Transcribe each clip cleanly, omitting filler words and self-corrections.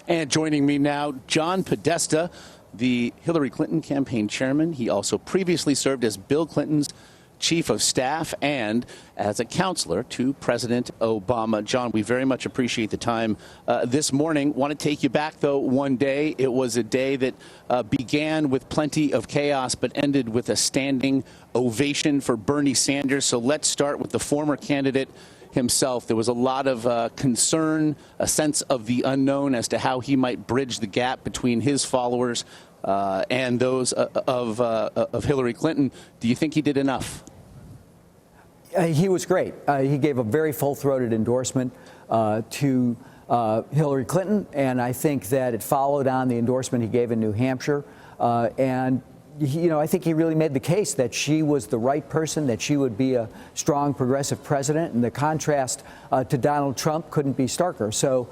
And joining me now, John Podesta, the Hillary Clinton campaign chairman. He also previously served as Bill Clinton's chief of staff and as a counselor to President Obama. John, we very much appreciate the time this morning. Want to take you back, though, one day. It was a day that began with plenty of chaos but ended with a standing ovation for Bernie Sanders. So let's start with the former candidate himself. There was a lot of concern, a sense of the unknown as to how he might bridge the gap between his followers and those of Hillary Clinton. Do you think he did enough? He was great. He gave a very full-throated endorsement to Hillary Clinton, and I think that it followed on the endorsement he gave in New Hampshire. I think he really made the case that she was the right person, that she would be a strong progressive president, and the contrast to Donald Trump couldn't be starker. So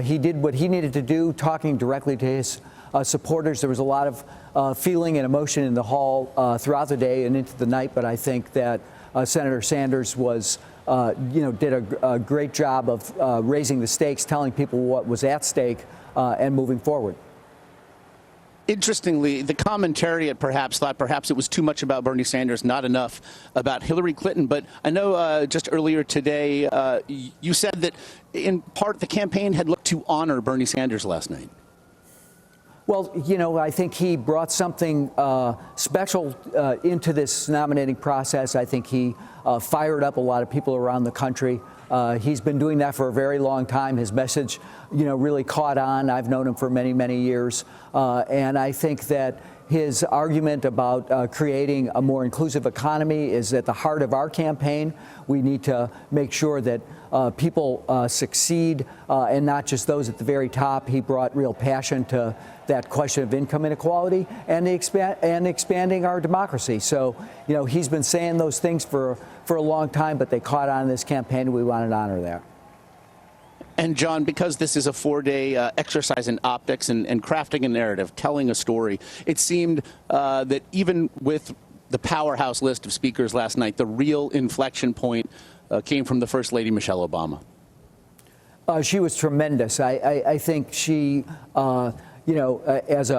he did what he needed to do, talking directly to his supporters. There was a lot of feeling and emotion in the hall throughout the day and into the night, but I think that Senator Sanders was, did a great job of raising the stakes, telling people what was at stake, and moving forward. Interestingly, the commentariat perhaps thought it was too much about Bernie Sanders, not enough about Hillary Clinton. But I know just earlier today you said that in part the campaign had looked to honor Bernie Sanders last night. Well, I think he brought something special into this nominating process. I think he fired up a lot of people around the country. He's been doing that for a very long time. His message, really caught on. I've known him for many, many years. And I think that his argument about creating a more inclusive economy is at the heart of our campaign. We need to make sure that people succeed and not just those at the very top. He brought real passion to that question of income inequality and expanding our democracy. So, he's been saying those things for a long time, but they caught on in this campaign, and we wanted to honor that. And John, because this is a 4-day exercise in optics and crafting a narrative, telling a story, it seemed that even with the powerhouse list of speakers last night, the real inflection point came from the First Lady, Michelle Obama. She was tremendous. I think she, as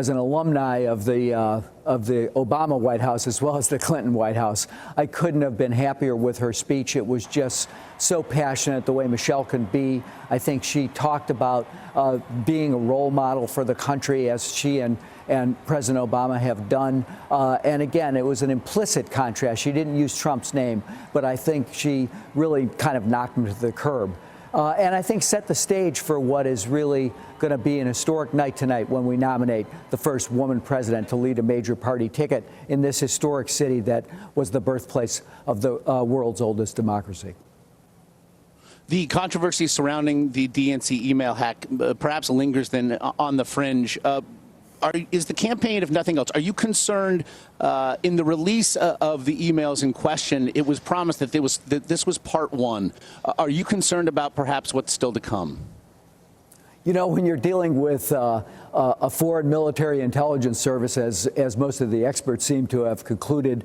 an alumni of the Obama White House as well as the Clinton White House, I couldn't have been happier with her speech. It was just so passionate the way Michelle can be. I think she talked about being a role model for the country, as she and President Obama have done. And again, it was an implicit contrast. She didn't use Trump's name, but I think she really kind of knocked him to the curb. And I think set the stage for what is really going to be an historic night tonight when we nominate the first woman president to lead a major party ticket in this historic city that was the birthplace of the world's oldest democracy. The controversy surrounding the DNC email hack perhaps lingers then on the fringe. Is the campaign, if nothing else, are you concerned in the release of the emails in question? It was promised that this was part one. Are you concerned about perhaps what's still to come? When you're dealing with a foreign military intelligence service, as most of the experts seem to have concluded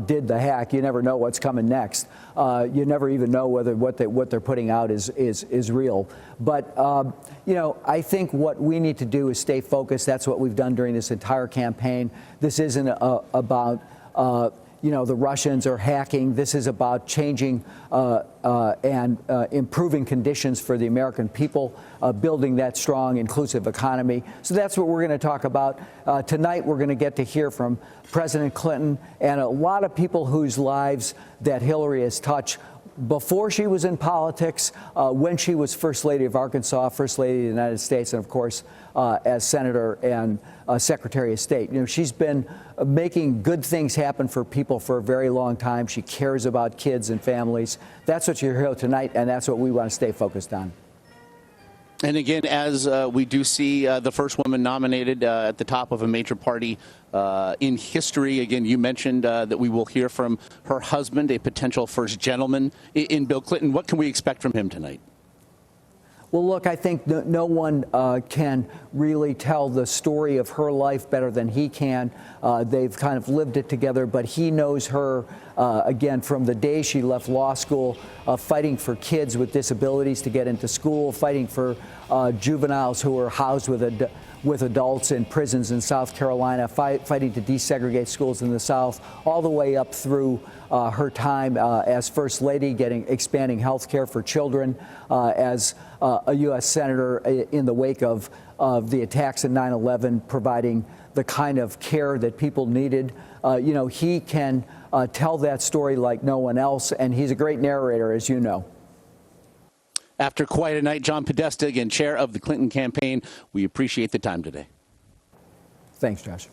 did the hack, you never know what's coming next. You never even know whether what they're putting out is real. But I think what we need to do is stay focused. That's what we've done during this entire campaign. This isn't about the Russians are hacking. This is about changing and improving conditions for the American people, building that strong, inclusive economy. So that's what we're going to talk about. Tonight, we're going to get to hear from President Clinton and a lot of people whose lives that Hillary has touched before she was in politics, when she was First Lady of Arkansas, First Lady of the United States, and of course, as Senator and Secretary of State. She's been making good things happen for people for a very long time. She cares about kids and families. That's what you're here tonight, and that's what we want to stay focused on. And again, as we do see the first woman nominated at the top of a major party in history, again, you mentioned that we will hear from her husband, a potential first gentleman in Bill Clinton. What can we expect from him tonight? Well, look, I think no one can really tell the story of her life better than he can. They've kind of lived it together, but he knows her again, from the day she left law school, fighting for kids with disabilities to get into school, fighting for juveniles who are housed with adults in prisons in South Carolina, fighting to desegregate schools in the South, all the way up through her time as First Lady, expanding health care for children, as a U.S. Senator in the wake of the attacks in 9/11, providing the kind of care that people needed. He can tell that story like no one else, and he's a great narrator, as you know. After quite a night, John Podesta, again, chair of the Clinton campaign, we appreciate the time today. Thanks, Josh.